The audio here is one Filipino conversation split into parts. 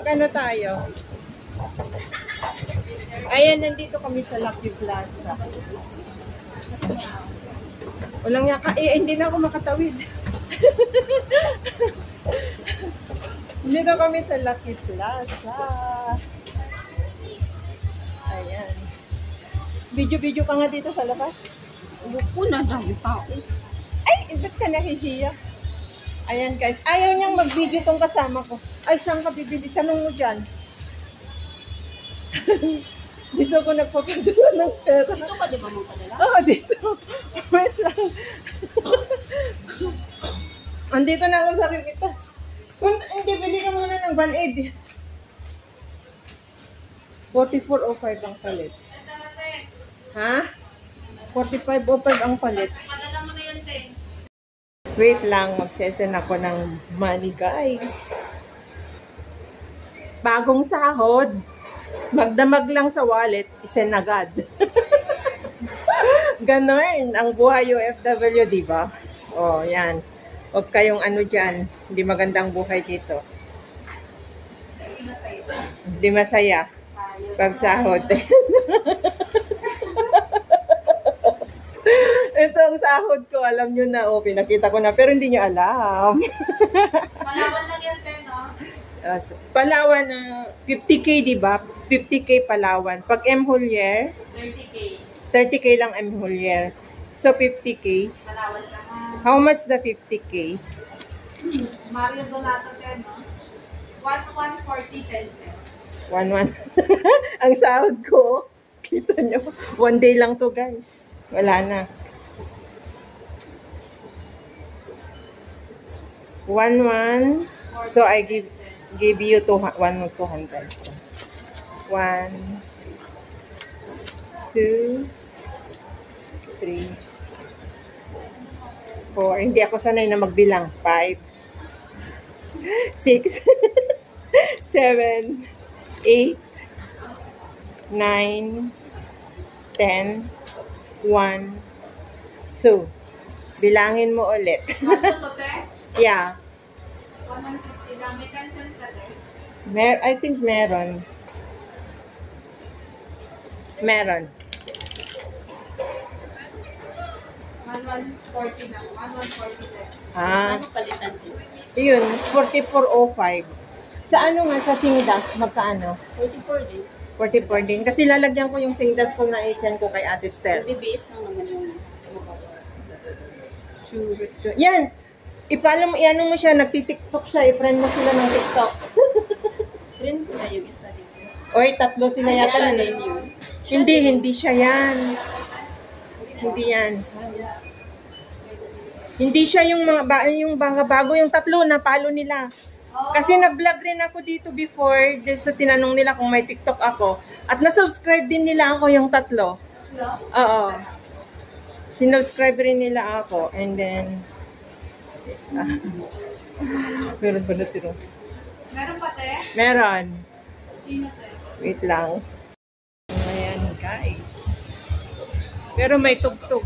Mag-ano tayo? Ayan, nandito kami sa Lucky Plaza. Walang yaka. Hindi na ako makatawid. Dito kami sa Lucky Plaza. Ayan. Video-video ka nga dito sa labas. Buko na dami tao. Ay, ba't ka nahihiya? Ayan guys. Ayaw niyang mag-video tong kasama ko. Ay, saan ka bibili? Tanong mo dyan. Dito ako nagpapadala ng pera. Dito ka di ba magpadala? Oo, dito. Wait lang. Andito na ako sa Rimitas. Kung hindi, bili ka muna ng Band-Aid. 44.05 ang palit. Ha? 45.05 ang palit. Padala mo na yan, Ten. Wait lang, magsesend ako ng money, guys. Bagong sahod. Magdamag lang sa wallet, isend agad. Ganon ang buhay OFW, di ba? Oh, yan. Huwag kayong ano dyan. Hindi magandang buhay dito. Hindi masaya. Pag sahod. Ito ang sahod ko. Alam nyo na. Oh, pinakita ko na. Pero hindi nyo alam. Palawan lang yan, Ten, no? Palawan na 50K, di ba? 50K Palawan. Pag M. Holier, 30K. 30K lang M. Holier. So, 50K. Palawan lang. How much the 50K? Mario Donato, Ten, no? 140 pesos. 1-1. Ang sahod ko, kita nyo, 1 day lang to, guys. Wala na. 1-1. So, I give you 200. 1 200. 1, 2, 3, 4. Hindi ako sanay na magbilang. 5, 6, 7, 8, 9, 10, 1, 2. Bilangin mo ulit. Ano to, Ten? Yeah. 150 lang. May 10 cents ka, Ten? I think meron. Meron. 140 na. 140 Ten. Ah, Ano palitan, Ten? yun. 44.05. Sa ano nga, sa Singdas, magkaano? 44 din. 44 din. Kasi lalagyan ko yung Singdas ko na i-send ko kay Ate Steph. Hindi base lang naman yung Yan! Ipaalam mo, iano mo siya, nagtitiktok siya, i-friend mo sila ng TikTok. friend ko na yung isa dito. Oy, 3 sila yata na din yun. Hindi siya yan. Hindi yan. Hindi siya yung mga bago, yung 3 na palo nila. Kasi nag-vlog rin ako dito before, sa tinanong nila kung may TikTok ako. At na-subscribe din nila ako yung 3. Oo. Sinubscribe rin nila ako. And then, meron ba na tiro? Meron pa, Te? Meron. Sino, Te? Wait lang. Ayan, guys. Pero may tugtog.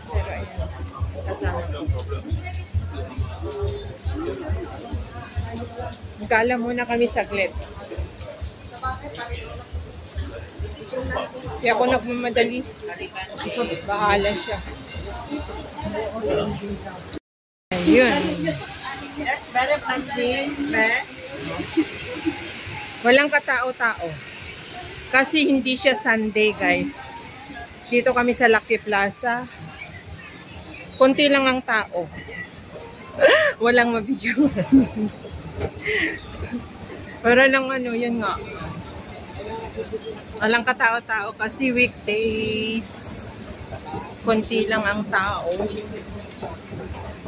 Pero ayan. Kasama. Gala muna kami saglit. Kaya ako nagmamadali. Bahala siya. Ayun. Very fancy. Walang katao-tao. Kasi hindi siya Sunday, guys. Dito kami sa Lucky Plaza. Konti lang ang tao. Walang mabidyo. Para lang ano, yun nga. Walang katao-tao kasi weekdays. Konti lang ang tao.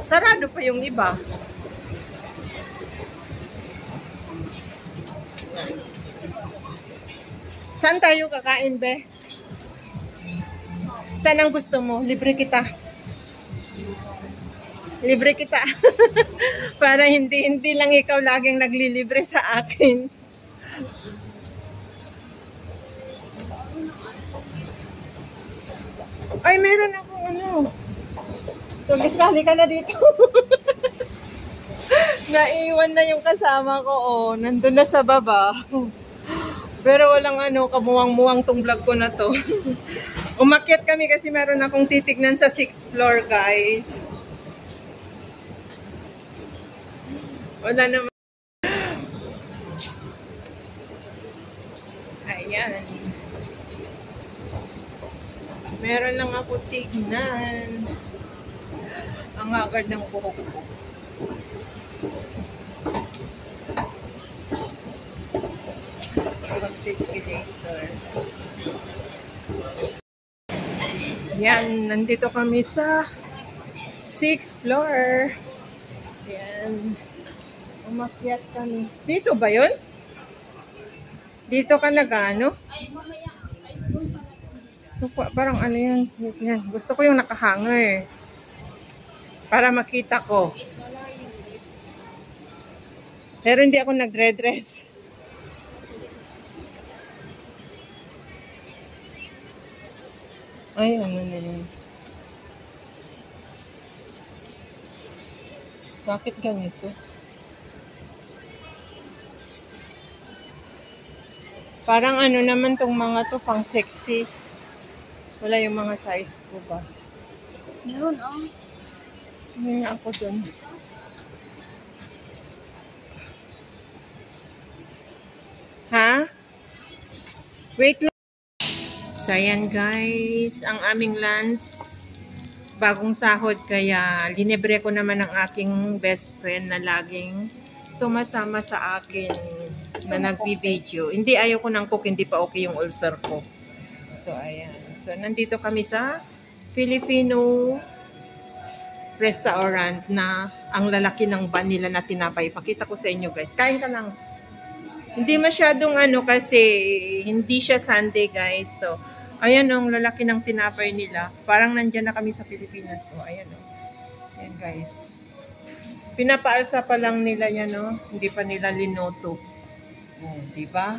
Sarado pa yung iba. Saan tayo kakain, be? Saan ang gusto mo? Libre kita. Libre kita. Para hindi lang ikaw laging naglilibre sa akin. Ay, meron akong ano. So, iskali ka na dito. Naiwan na yung kasama ko, oh. Nandun na sa baba. Pero walang ano, kamuwang-muwang tong vlog ko na to. Umakyat kami kasi meron akong titignan sa 6th floor, guys. Wala naman. Ayan. Meron lang ako tignan. Ang agad ng buhok ko. Escalator. Yan, nandito kami sa 6th floor. Yan. Umakyat kami. Dito ba yun? Dito ka nag-ano? Gusto ko, parang ano yun? Yan. Gusto ko yung nakahanger. Para makita ko. Pero hindi ako nagre-dress. Ay, ano na yun? Bakit ganito? Parang ano naman tong mga to, pang sexy. Wala yung mga size ko ba? Meron, oh. Hindi ako dun. Ha? Wait lang. So, ayan guys, ang aming lunch, bagong sahod, kaya linebre ko naman ang aking best friend na laging sumasama sa akin na nagbi-video. Hindi, ayaw ko ng cook, hindi pa okay yung ulcer ko. So, ayan. So, nandito kami sa Filipino restaurant na ang lalaki ng ban nila na tinapay. Pakita ko sa inyo guys. Kain ka lang. Hindi masyadong ano kasi hindi siya Sunday guys. So, ayan ang lalaki ng tinapay nila. Parang nandyan na kami sa Pilipinas. So, ayan o. Ayan guys. Pinapaalsa pa lang nila yan o. Hindi pa nila linoto. Oh, diba?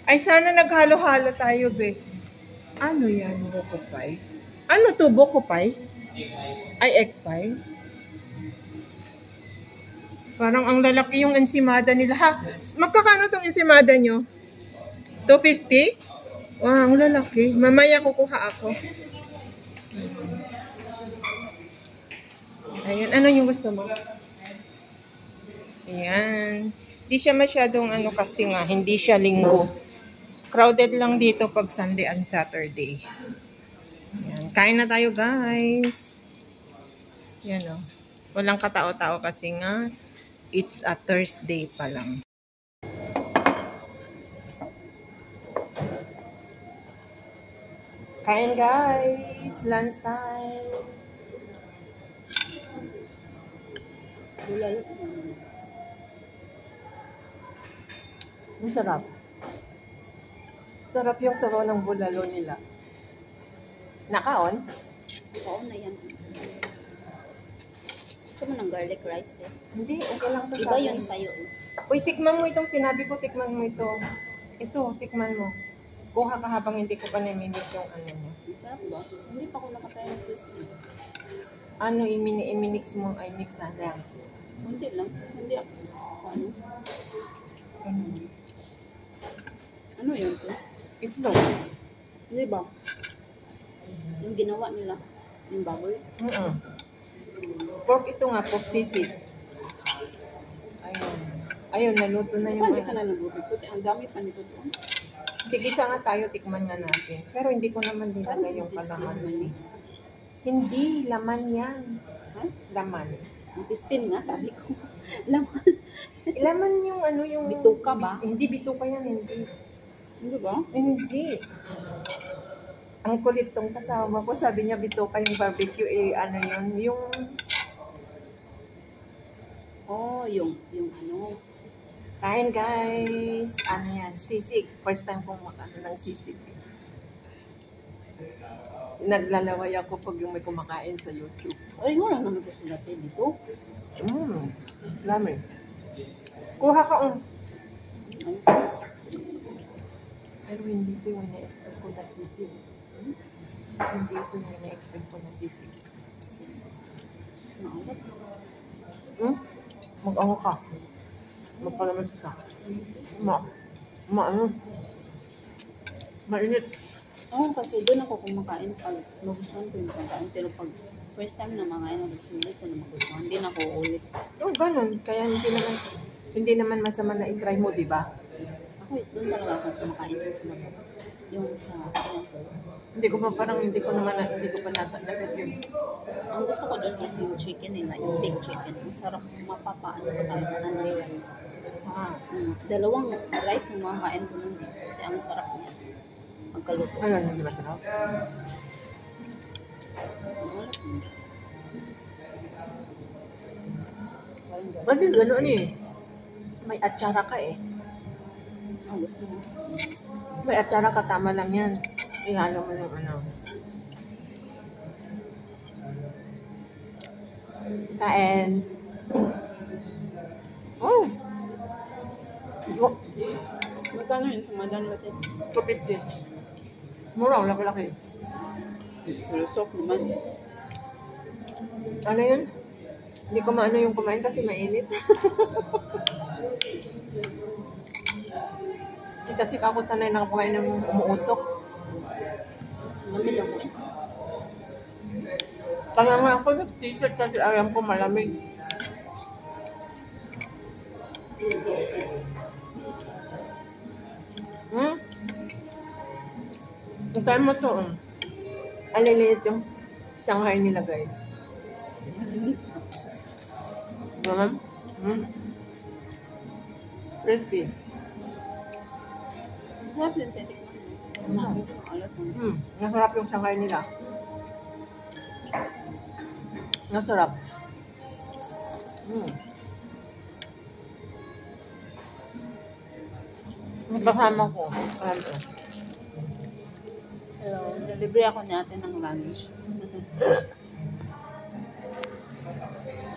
Ay, sana naghalo-halo tayo, be. Ano yan? Boko pie? Ano to? Boko pie? Ay, egg pie? Parang ang lalaki yung ensimada nila. Ha? Magkakano tong ensimada nyo? 250? Wow, ang lalaki. Mamaya kukuha ako. Ayan. Ano yung gusto mo? Ayan. Hindi siya masyadong ano kasi nga. Hindi siya linggo. Crowded lang dito pag Sunday and Saturday. Ayan. Kain na tayo guys. Yan o. Walang katao-tao kasi nga it's a Thursday pa lang. Kain guys! Lunch time! Bulalo. Ang sarap. Sarap yung sabaw ng bulalo nila. Naka-on? Oo na yan. Gusto mo ng garlic rice eh? Hindi, okay lang to Iba sa yun akin. sa'yo. Uy, tikman mo itong sinabi ko, tikman mo ito. Ito, tikman mo. Kuha ka habang hindi ko pa namimiss yung ano niya. Masarap ba? Hindi pa ako nakatayo ng sisig. Ano, i-mix mo, ay mix na lang. Hindi lang. Hindi ako. Ano? Ano yun to? Ito. Hindi ba? Yung ginawa nila. Yung baboy. Pork ito nga, pork sisig. Ayun. Ayun, naluto na yung Hindi ka na nagulit. Ang dami pa nito doon. Tigisa nga tayo, tikman nga natin. Pero hindi ko naman nilagay yung kalamansi. Hindi, laman yan. Ha? Laman. Intestine nga, sabi ko. Laman. Laman yung ano yung... Bituka ba? Hindi, bituka yan, hindi. Hindi ba? Hindi. Ang kulit tong kasama ko, sabi niya bituka yung barbecue, eh ano yun, yung... Oh, yung ano. Kain guys! Ano yan, sisig. First time kong makano ng sisig. Naglalaway ako pag yung may kumakain sa YouTube. Ay, wala naman ko sila dito. Lami. Kuha ka Ay, Pero hindi ito yung ina-expect ko na sisig. Hindi ito yung ina-expect ko na sisig. maalat. Hmm? Mag-ano ka? Magpalamig ka. Ano? Mainit. Oo, kasi doon ako kumakain pag magustuhan ko yung pagkain. Pero pag first time na makain ako, hindi ko na magustuhan. Hindi na ako ulit. Oo, ganun. Kaya hindi naman masama na i-try mo, di ba? Ako is doon talaga ako kumakain din sa labo. Yung sa Hindi ko pa natanggapit yun. ang gusto ko doon is yung chicken nila, yung big chicken. Ang sarap mapapaano ko talaga ng rice. Dalawang rice yung makakain ko nun din. Kasi ang sarap niya. Magkaluto. Ayun, hindi masarap. At least gano'n eh. May atsara ka eh. Ang gusto mo. May atsara ka, tama lang yan. Ihalo mo yung ano. Kain. Oh! Magkano yun sa Madan Latin? 250. Mura, laki-laki. Pero soft naman. Ano yun? Hindi ko maano yung kumain kasi mainit. Hindi kasi ako sanay na kumain ng umuusok. Lamig ako eh. Kaya nga ako nag-t-shirt kasi alam ko malamig. Try mo to. Aliliit yung Shanghai nila, guys. Naman? Crispy. Masarap din titik mo. Alat mo. Nasarap yung Shanghai nila. Nasarap. Kasama ko. Hello, libre ako natin ng lunch.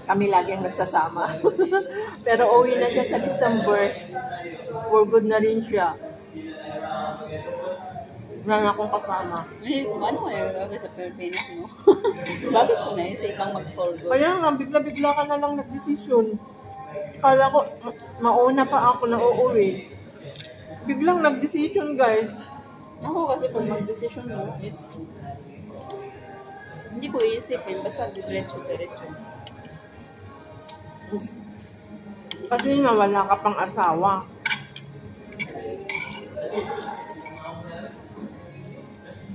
Kami lagi ang nagsasama. Pero uwi na siya sa December. For good na rin siya. Wala na akong kasama. Eh, ano kaya gagawin sa Pilipinas, no? Bakit ko na isa ibang mag-for good? Kaya nga, bigla-bigla ka na lang nag-desisyon. Kala ko, mauna pa ako na uuwi. Biglang nag-decision, guys. Ako kasi pag mag-decision mo is hindi ko iisipin, basta diretso-diretso. Kasi nga wala ka pang asawa.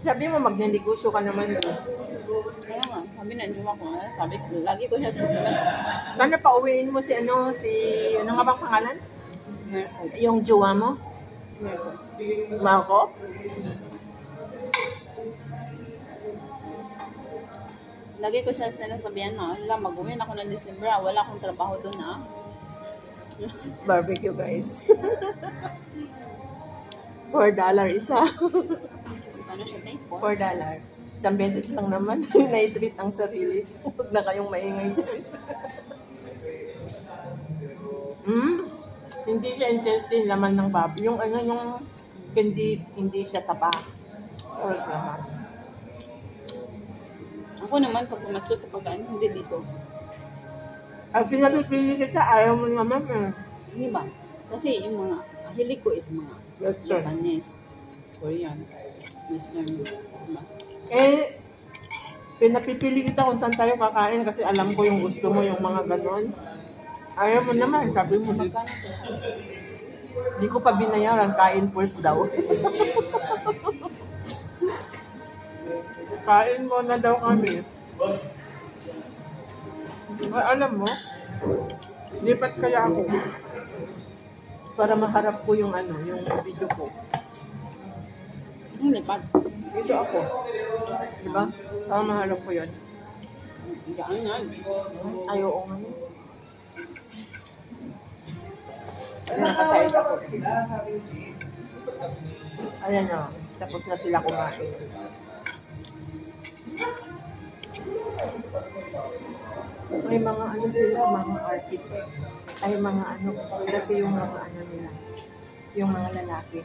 Sabi mo, magnegosyo ka naman. Kaya nga, sabi na jowa ko, sabi ko, lagi ko siya sasabihin. Sana pa uwiin mo si ano nga bang pangalan? Yung jowa mo? Marco? Lagi ko siya sinasabihan na, mag-uwi na ako ng December, wala akong trabaho doon na. Barbecue, guys. $4 isa. Ano siya, take $4? $4. Isang beses lang naman, na-treat ang sarili. Huwag na kayong maingay dyan. Hindi siya intestine, laman ng baboy. Yung ano, yung hindi siya taba. Or naman. Ako naman, pag pumasok sa pagkain, hindi dito. Ang pinapipili kita, ayaw mo naman Di ba? Kasi yung mga, hilig ko is mga Western. Japanese, Korean, Western. Diba? Eh, pinapipili kita kung saan tayo kakain kasi alam ko yung gusto mo, yung mga ganon. Ayaw mo naman, sabi mo, di ko pa binayaran, kain first daw. Kain mo na daw kami. Ay, alam mo, lipat kaya ako para maharap ko yung ano, yung video ko. Lipat. Dito ako. Diba? Para maharap ko yun. Diyan nga. Ay, oo nga. Nakasayad ako. Ayan o. Tapos na sila kumain. May mga ano sila, mga architect. Ay, mga ano. Kasi yung mga ano nila. Yung mga lalaki.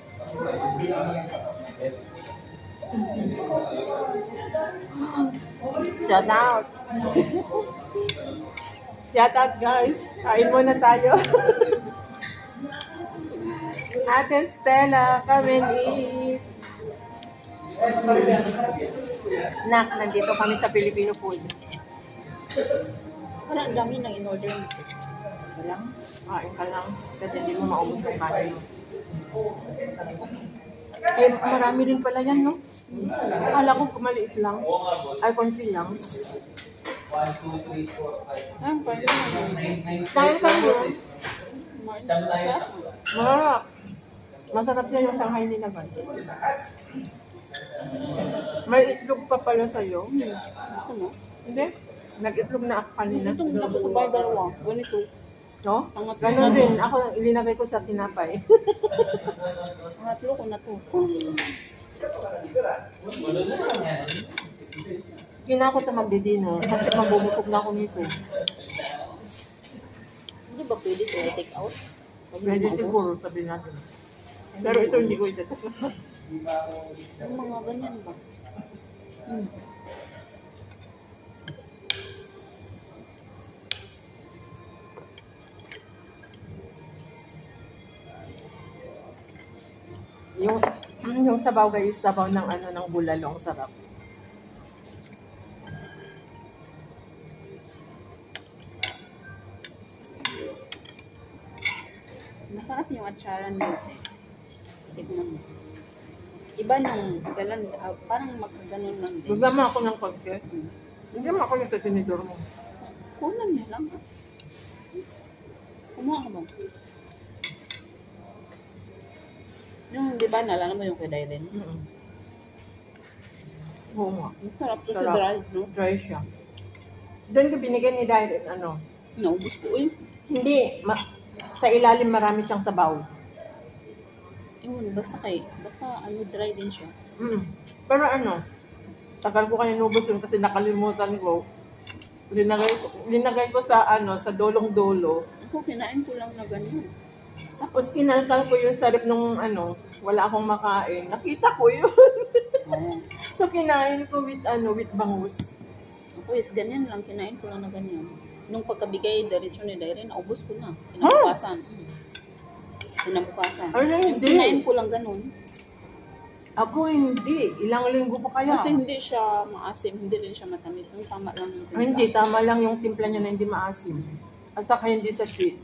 Shout out! Shout out guys. Kain muna tayo. Ate Stella, come and eat. Nak, nandito kami sa Filipino food. Parang ang dami nang in-order mo. Walang, kain ka lang. Kasi hindi mo maubos yung kain mo. Eh, marami rin pala yan, no? Akala ko maliit lang. Ay, konti lang. Ang pwede mo. Kain ka mo. Masarap. Masarap na yung Shanghai nila, guys. May itlog pa pala sa'yo. Ano? Hindi? Nag-itlog na ako kanina. Itong nakasabay dalawa. Ganito. No? Ganun din. Ako ilinagay ko sa tinapay. Pangatlo ko na to. Kina ko sa magdi-dinner kasi mabubusog na ako nito. Hindi ba pwede ito take out? Pwede siguro, sabi natin. Pero ito hindi ko itatak. Yung mga ganyan ba? Yung sabaw guys, sabaw ng ano ng bulalong sarap. Masarap yung atsara nito. Tignan mo. Iba nung galan, parang magkaganon lang din. Magdama ako ng konti. Hindi mo ako yung sa tinidor mo. Kunan mo lang. Kumuha ka ba? Yung, di ba, nalala mo yung kay Dylan? Oo nga. Masarap to sa Sarap. dry, no? Dry siya. Doon ko binigyan ni Dylan, ano? Naubos ko eh. Hindi, sa ilalim marami siyang sabaw. Yun, basta ano, dry din siya. Pero ano, tagal ko kayo nubos yun kasi nakalimutan ko. Linagay ko sa ano, sa dolong-dolo. Ako, kinain ko lang na ganyan. Tapos kinalkal ko yung sarip nung ano, wala akong makain. Nakita ko yun. Oo. So kinain ko with ano, with bangus. Ako is ganyan lang, kinain ko lang na ganyan. Nung pagkabigay, diretso ni Dylan, naubos ko na. Kinabukasan. Kinabukasan. Ay, Yung hindi. kinain ko lang ganun. Ako hindi. Ilang linggo pa kaya. Kasi hindi siya maasim, hindi rin siya matamis. Yung tama lang yung timpla. Hindi, tama lang yung timpla niya na hindi maasim. At saka hindi sa sweet.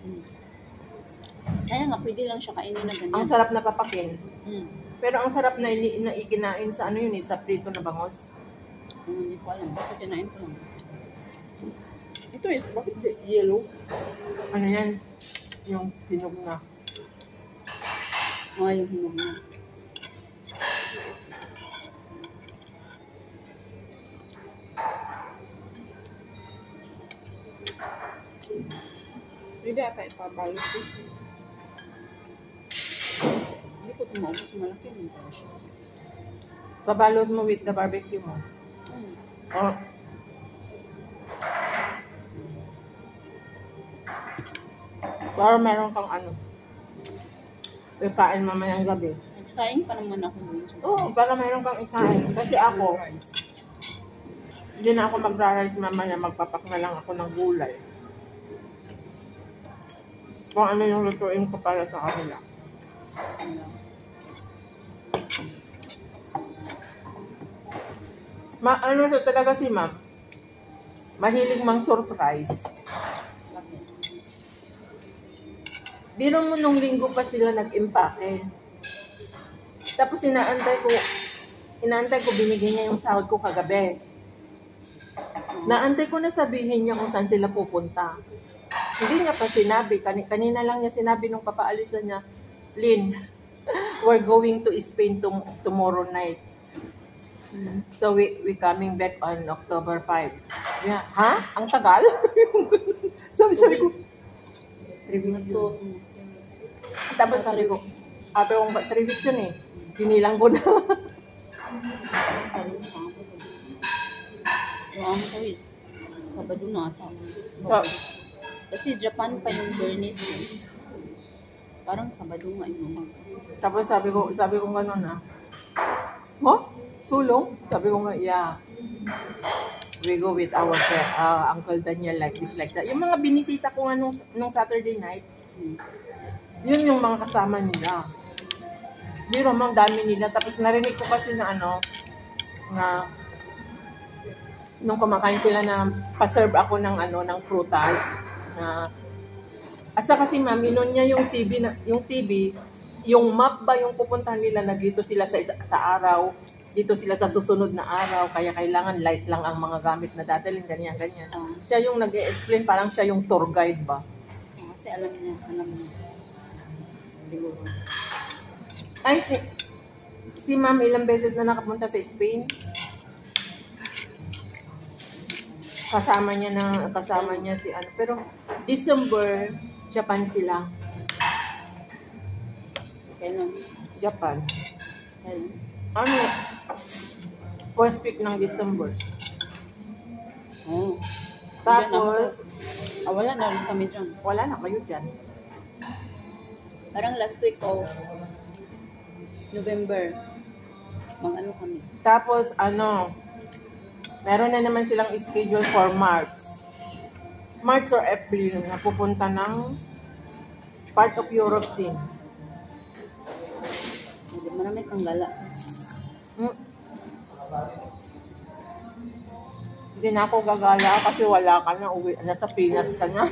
Kaya nga, pwede lang siya kainin na ganyan. Ang sarap na papakin. Mm. Pero ang sarap na ikinain sa ano yun eh, sa prito na bangos. Hindi ko alam. Basta kinain ko lang. Ito is, bakit yellow? Ano yan? Yung hinog na. Yung hinog na. Pwede ata ipabalot eh. Hindi ko ito maubos. Malaki yung pala siya. Babalot mo with the barbecue mo. Oh. Para meron kang ano. Ikain mamayang gabi. Nagsaing pa naman ako. Oo, para meron kang ikain. Kasi ako, hindi na ako magra-rice mamaya. Magpapak na lang ako ng gulay. Kung ano yung lutuin ko para sa kanila. Ano siya talaga si ma'am? Mahilig mang surprise. Biro mo nung linggo pa sila nag-impake. Tapos inaantay ko binigay niya yung sahod ko kagabi. Naantay ko na sabihin niya kung saan sila pupunta. Hindi niya pa sinabi. Kanina lang niya sinabi nung papaalisan niya, Lynn, we're going to Spain tomorrow night. So we coming back on October 5. Yeah. Ha? Ang tagal? sabi ko, 3 weeks yun. Tapos sabi ko, 3 weeks yun eh. Tinilang ko na. Yung amo ko is, Sabado na ata. Kasi Japan pa yung Bernice. Parang Sabado nga yung mga. Tapos sabi ko gano'n na. Oh? Sulong? Sabi ko nga, yeah. we go with our Uncle Daniel like this, like that. Yung mga binisita ko nga nung Saturday night, yun yung mga kasama nila. Biro mo, ang dami nila. Tapos narinig ko kasi na na nung kumakain sila na pa-serve ako ng ng prutas. Asa kasi ma'am, inon niya yung TV, yung map ba yung pupuntahan nila na dito sila sa araw, dito sila sa susunod na araw, kaya kailangan light lang ang mga gamit na dadalhin, ganyan. Siya yung nag-explain, parang siya yung tour guide ba? Kasi alam niya. Siguro. Ay, si ma'am ilang beses na nakapunta sa Spain. Kasama niya si pero December, Japan sila. Kailan? Japan. First week ng December. Oh. Tapos, wala na rin kami dyan. Wala na kayo dyan. Parang last week of November, kami. Tapos, meron na naman silang schedule for March or April na pupunta ng part of Europe din. Marami kang gala. Hindi na ako gagala kasi wala ka na, nasa Pinas ka na.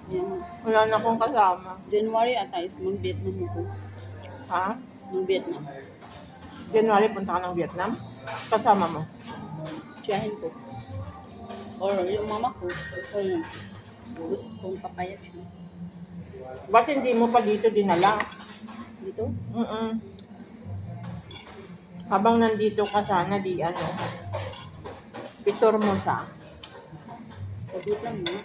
Yeah. Wala na akong kasama. January ata is mag-Vietnam ako. Ha? Mag-Vietnam. January punta ka ng Vietnam? Kasama mo? Tiyahin ko. Or yung mama ko. Or gusto kong papayat siya. Ba't hindi mo pa dito dinala? Dito? Habang nandito ka sana, pitor mo siya. Sa Vietnam mo?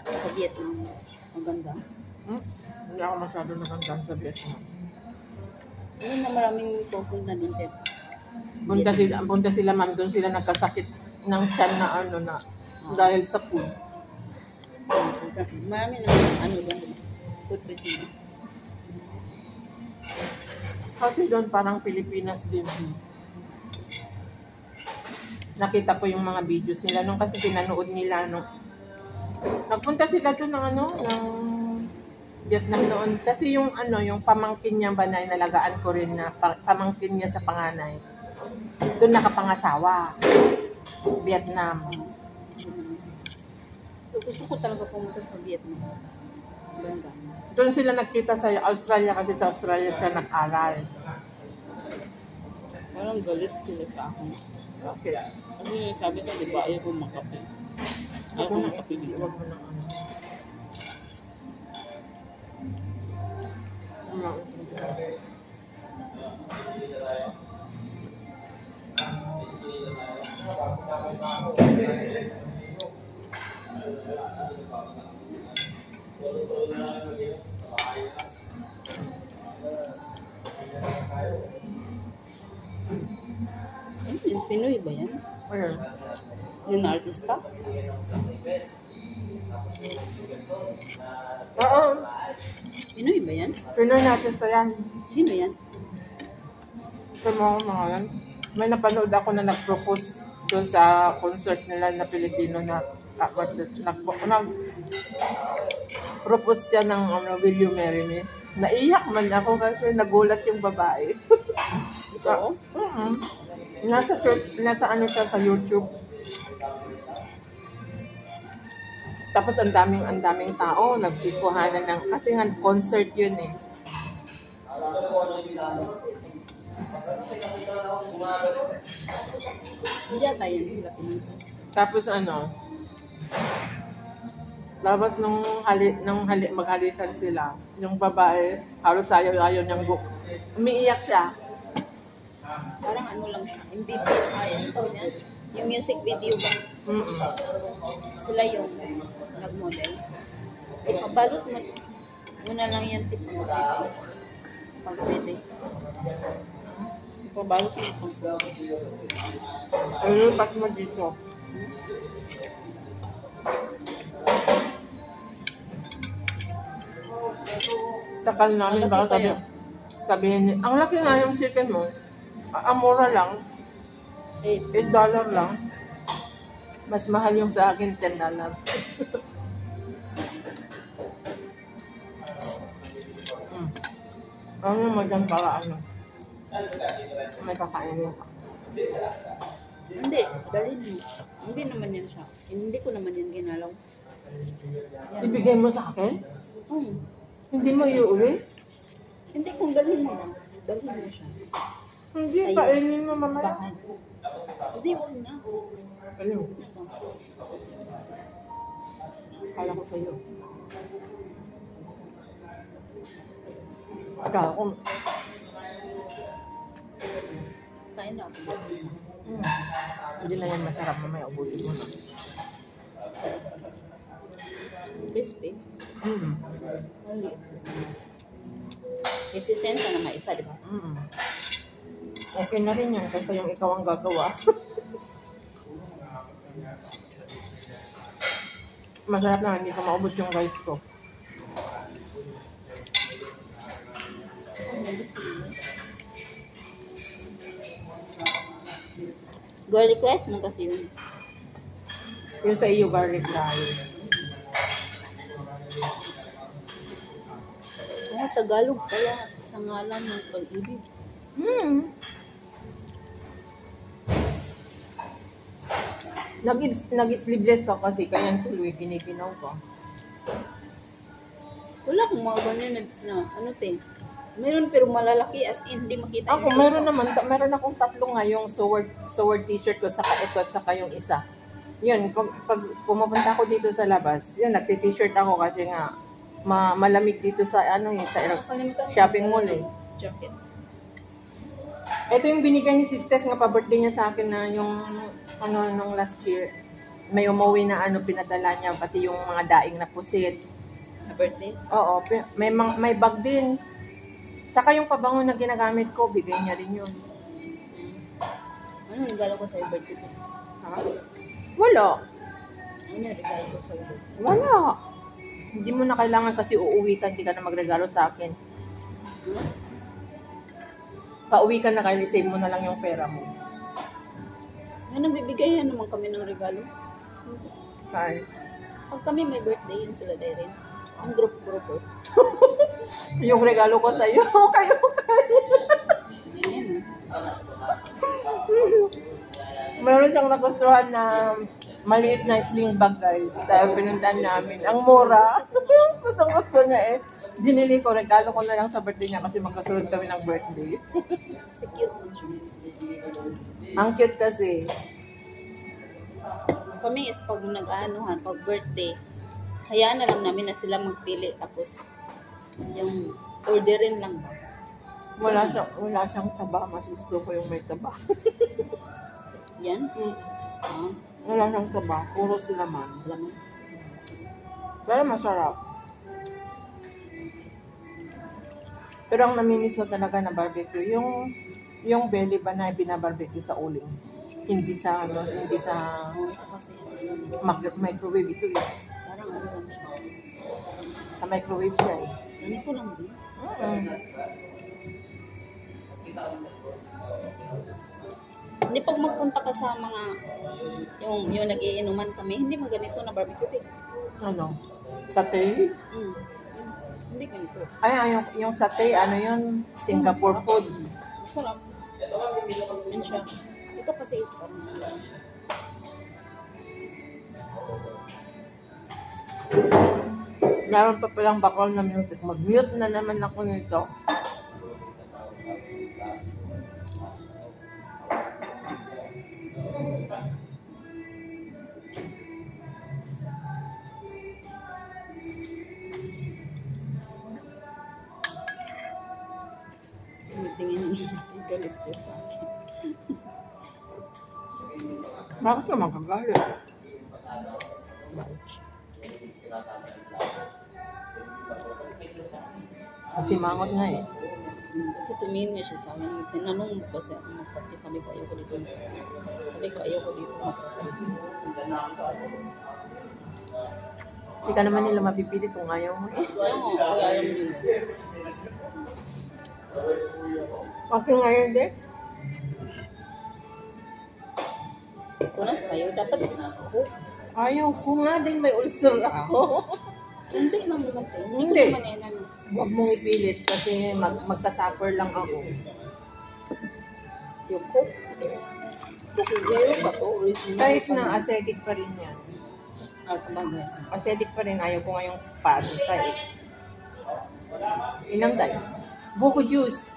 Sa Vietnam. Ang ganda. Hindi ako masyado nagandang sa Vietnam. Yun na maraming pupunta din. Punta sila ma'am, doon sila nagkasakit ng tiyan na dahil sa food. Marami naman doon. Food poisoning. Kasi doon parang Pilipinas din. Nakita ko yung mga videos nila nung kasi pinanood nila nagpunta sila doon ng Vietnam noon kasi yung pamangkin niya ba na inalagaan ko rin na pamangkin niya sa panganay. Doon nakapangasawa. Vietnam. So, gusto ko talaga pumunta sa Vietnam. Ganda. Doon sila nagkita sa Australia kasi sa Australia siya nag-aral. Parang galit sila sa akin. Okay. Kasi sabi ko, di ba, ayaw ko makape. Ayaw ko makape dito. Huwag mo na Pinoy ba yan? Ayun. Yung artista? Oo. Pinoy ba yan? Pinoy natin sa yan. Sino yan? Sa mga yan. May napanood ako na nag-propose doon sa concert nila na Pilipino na propose siya ng Will You Marry Me? Naiyak man ako kasi nagulat yung babae. Oo? Nasa siya sa YouTube. Tapos ang daming tao nagsikuhanan kasi nga concert yun eh. Hindi tayo sila pinunta. Tapos labas nung maghalikan sila, yung babae, halos ayaw niyang umiiyak siya. Parang lang siya. Yung video, yung music video ba? Sila yung nag-model. Balot mo na lang yan tip mo. Pag pwede. Balot mo ito. Ilipat mo dito. Takal namin baka sabihin niya, ang laki nga yung chicken mo. Amora lang. $8 lang. Mas mahal yung sa akin, $10. Ano naman dyan para ano? May kakainin ka. Hindi, dalhin mo. Hindi naman yan siya. Hindi ko naman yan ginalaw. Yan. Ibigay mo sa akin? Hindi mo iuwi? Hindi, kung dalhin mo lang. Dalhin mo siya. Hindi, Sa'yo. kainin mo mamaya. Bahan. Hindi, huwag na. Ano? Kala ko sa'yo. Akala ko. Kain na ako. Hindi na yan masarap, mamaya ubusin mo na. Crispy. Maliit. 50 cents na naman isa, di ba? Okay na rin yan kasi yung ikaw ang gagawa. Masarap na, hindi ko maubos yung rice ko. Garlic rice mo kasi yun. Yung sa iyo, garlic rice. Tagalog kaya sa ngalan ng pag-ibig. Nag-sleeveless ka kasi kaya tuloy giniginaw ka. Wala akong mga ganyan na ano te. Meron pero malalaki as in, hindi makita. Ako, meron akong 3 nga yung sword t-shirt ko, saka ito at saka yung isa. Yun, pag pumupunta ako dito sa labas, yun, nagti-t-shirt ako kasi nga malamig dito sa sa shopping mall eh. Jacket. Ito yung binigay ni Sisters nga pa-birthday niya sa akin na yung nung last year. May umuwi na pinadala niya, pati yung mga daing na pusit. Na birthday? Oo, may bag din. Saka yung pabango na ginagamit ko, bigay niya rin yun. Ano regalo ko sa birthday? Ha? Wala. Ano regalo ko sa birthday? Wala. Hindi mo na kailangan kasi uuwi ka, hindi ka na magregalo sa akin. Pauwi ka na kayo, save mo na lang yung pera mo. May nagbibigay naman kami ng regalo. Kaya. Pag kami may birthday, yun sila din. Ang group-group. Yung regalo ko sa'yo, kayo. Meron siyang nagustuhan na maliit na sling bag, guys. Dahil pinuntahan namin. Ang mura. Gustong-gusto niya eh. Dinili ko, regalo ko na lang sa birthday niya kasi magkasunod kami ng birthday. Kasi cute mo siya. Ang cute kasi. Kami is pag pag birthday, hayaan na lang namin na sila magpili. Tapos, yung orderin lang ba? Wala siyang taba. Mas gusto ko yung may taba. Yan? Wala siyang taba. Puro laman. Laman. Pero masarap. Pero ang namimiss ko talaga na barbecue, yung belly ba na binabarbecue sa uling. Hindi sa microwave ito eh. Parang ano lang siya. Sa microwave siya eh. Ganito lang din. Hindi pag magpunta ka sa mga yung nag-iinuman kami, hindi man ganito na barbecue eh. Ano? Satay? Hindi ganito. Ay, yung satay, yun? Singapore food. Masarap. Yan siya. Ito kasi is parang Meron pa palang bakal na music. Mag-mute na naman ako nito. tingin galit siya sa akin. Bakit naman kagalit? Kasi mangot nga eh. Kasi tumingin nga siya sa akin. Tinanong mo kasi ako magkape. Sabi ko ayoko dito. Sabi ko ayoko dito. Hindi ka naman nila mapipilit kung ayaw mo eh. Oo, kaya alam nyo. Okay ngayon din. Ayaw ko nga din, may ulcer ako. Hindi lang naman tayo. Hindi. Naman yan, ano. Huwag mong ipilit kasi magsasuffer lang ako. Yung Coke. Coke Zero ba to? Original Kahit pa na na. acidic pa rin yan. Sa bagay. Acidic pa rin, ayaw ko ngayong pasta eh. Inangday. Buko juice.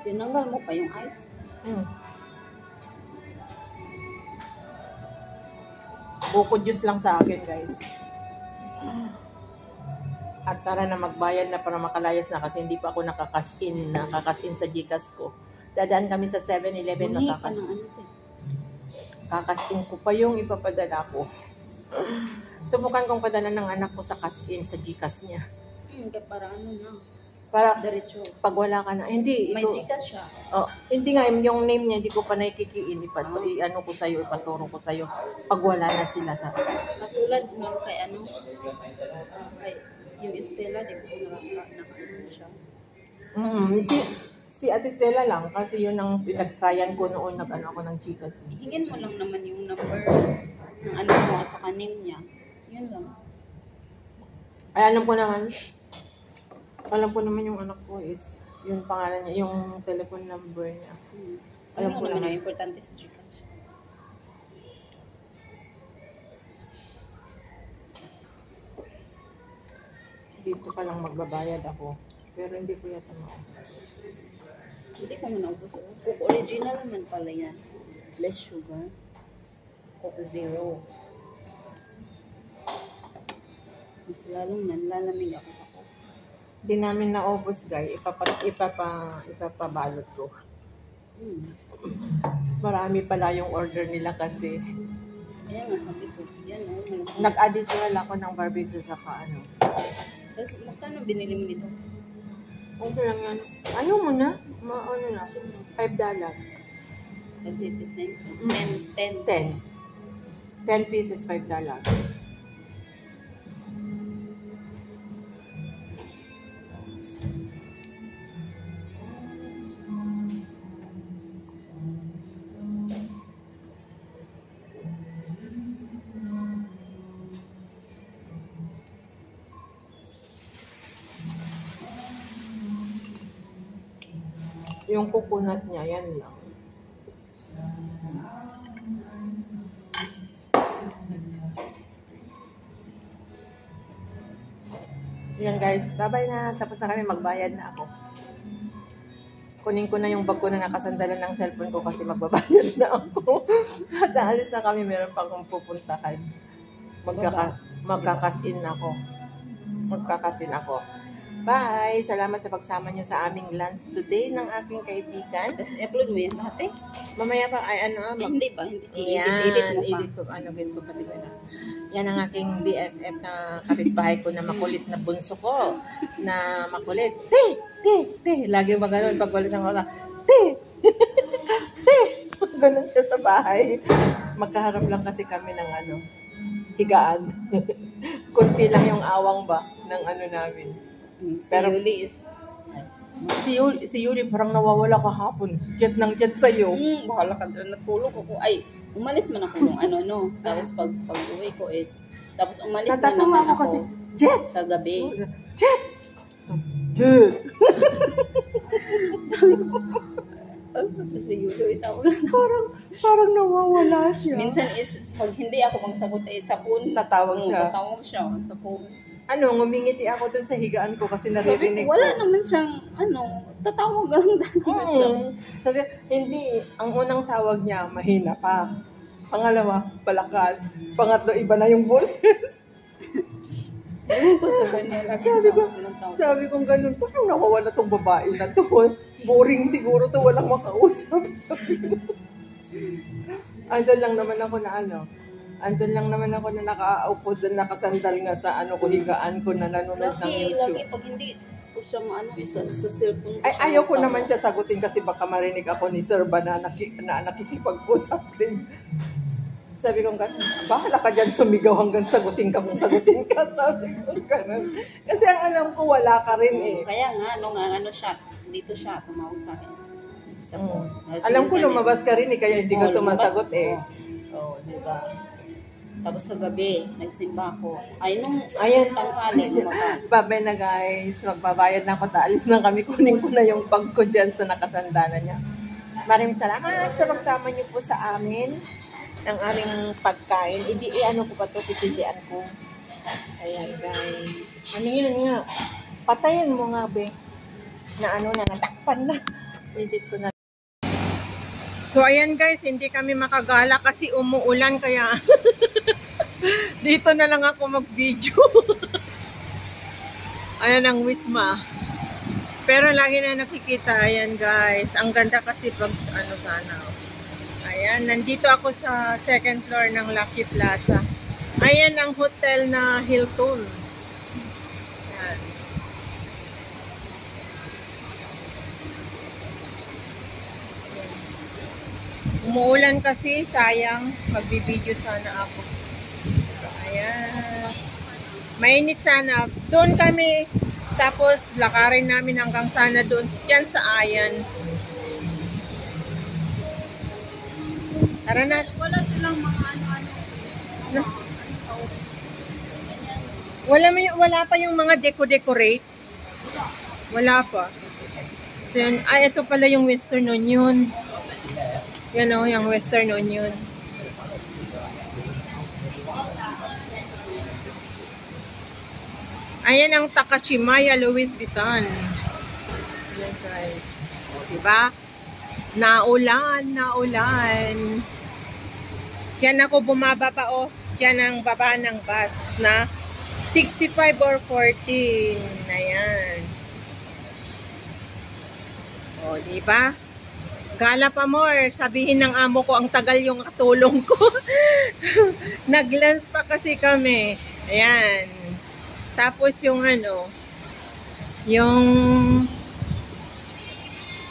Tinanggal mo pa yung ice. Buko juice lang sa akin, guys. At tara na magbayad na para makalayas na kasi hindi pa ako nakakasin sa Gcash ko. Dadaan kami sa 7-Eleven Buni na ka ng ano te. kakasin ko pa yung ipapadala ko. Subukan kong padala ng anak ko sa cash-in sa Gcash niya. Kaya para ano na. Para Diretso. pag wala ka na, hindi. May Gcash siya. Oh, hindi nga, yung name niya, hindi ko pa nakikiin. I-ano ko sa'yo, ipaturo ko sa'yo. Pag wala na sila sa... Katulad nun kay ano. Kay yung Estela, di ko naka-ano siya. Si Ate Stella lang, kasi yun ang pinag-tryan ko noon, nag-ano ako ng Gcash. Hingin mo lang naman yung number ng anak mo at saka name niya. Yun lang. Ay, alam ko naman yung anak ko is, yung pangalan niya, yung telephone number niya. Alam Alam ko ko naman naman. ang importante sa Gcash. Dito pa lang magbabayad ako. Pero hindi ko yata maubos. Hindi ko man naubos. Coke original naman pala yan. Less sugar. Coke Zero. Mas lalong nanlalamig ako sa Coke. Hindi namin naubos, guys. Ipapabalot ko. Marami pala yung order nila kasi Kaya nga sabi ko, yan o. nag-additional ako ng barbecue saka ano. Tapos magkano binili mo dito? Okay lang yan. Ayaw mo na? Ano na? $5. 50 cents? 10. 10 pieces, $5. Yung coconut niya, yan lang. Yan guys, bye-bye na. Tapos na kami, magbayad na ako. Kunin ko na yung bag ko na nakasandalan ng cellphone ko kasi magbabayad na ako. At aalis na kami, meron pa akong pupuntahan. Magkakasin ako. Bye! Salamat sa pagsama nyo sa aming lunch today ng aking kaibigan. Tapos i-upload mo yan lahat eh. Mamaya pa, ay ano, Hindi ba? Hindi. yan, Edit mo pa. edit ko, ganito pati ko na. Yan ang aking BFF na kapitbahay ko na makulit na bunso ko. Na makulit. Te! Lagi ba ganun pag walis ang oras? Te! Ganun siya sa bahay. Magkaharap lang kasi kami ng higaan. Kunti lang yung awang ba ng namin. Si Pero- Yuli is... Si Yuli parang nawawala kahapon. Jet ng jet sa'yo. Bahala ka doon. Natulog ako. Ay, umalis man ako nung no. Tapos pag-uwi ko is... Tapos umalis na Natatawa naman ako ako kasi, Jet! sa gabi. Jet! Jet! Tapos si Yuli, itawag na. Parang nawawala siya. Minsan is, pag hindi ako magsagot sa phone, Tatawag siya. Tatawag siya sa phone. Ngumingiti ako dun sa higaan ko kasi Sabi naririnig ko, ko. wala naman siyang, tatawag lang siya. Sabi, hindi. Ang unang tawag niya, mahina pa. Pangalawa, palakas. Pangatlo, iba na yung boses. Ewan ko sa kanya. Sabi ko ganun, parang nawawala tong babae na to. Boring siguro to, walang makausap. Andun lang naman ako na nakaupo doon, nakasandal nga sa higaan ko na nanonood ng Lagi, YouTube. pag hindi ko siya sa cellphone. Ay, ayaw ko naman siya sagutin kasi baka marinig ako ni Sir ba na nakikipag-usap din. Sabi ko gano'n, bahala ka dyan sumigaw hanggang sagutin ka kung sagutin ka. Sabi ko gano'n. Kasi ang alam ko, wala ka rin eh. Kaya nga, siya, dito siya, tumawag sa akin. Alam ko lumabas ka rin eh, kaya hindi ka sumasagot eh. Oo, diba? Tapos sa gabi, nagsimba ako. Ay, nung Ayan. tanghali, lumabas. Babay na guys, magbabayad na ako. Taalis na kami. Kunin ko na yung bag ko dyan sa nakasandalan niya. Maraming salamat sa pagsama niyo po sa amin ng aming pagkain. Ano ko pa ito, pipilian ko. Ayan guys. Ano yan nga? Patayin mo nga be. Na ano na, natakpan na. Edit ko na. So ayan guys, hindi kami makagala kasi umuulan kaya dito na lang ako mag-video. Ayan ang Wisma. Pero lagi na nakikita, ayan guys. Ang ganda kasi pag ano sana. Ayan, nandito ako sa second floor ng Lucky Plaza. Ayan ang hotel na Hilton. Ayan. Umuulan kasi, sayang. Magbibideo sana ako. So, ayan. Mainit sana. Doon kami. Tapos, lakarin namin hanggang sana doon. Diyan sa Ayan. Tara na. Wala silang mga ano-ano. Wala pa yung mga deco-decorate. Wala pa. So, yun. Ay, ito pala yung Western Union. Yan o, yung Western Union. Ayan ang Takashimaya Louis Vuitton. Ayan guys. Diba? Naulan. Diyan ako bumaba pa o. Diyan ang baba ng bus na 65 or 14. Ayan. O, diba? Gala pa more. Sabihin ng amo ko, ang tagal yung katulong ko. Nag-lunch pa kasi kami. Ayan. Tapos yung ano, yung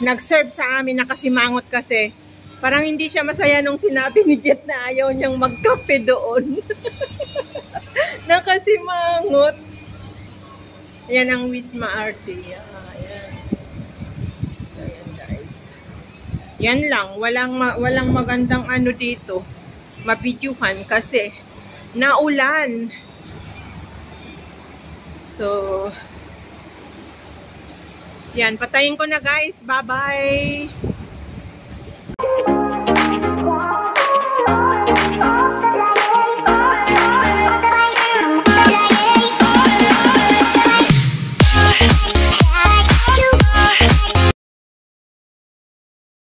nag-serve sa amin, nakasimangot kasi. Parang hindi siya masaya nung sinabi ni Jet na ayaw niyang magkape doon. Nakasimangot. Ayan ang Wisma RT. Ayan. So, ayan guys. Yan lang. Walang magandang ano dito. Mabidyuhan kasi naulan. So, yan. Patayin ko na guys. Bye-bye.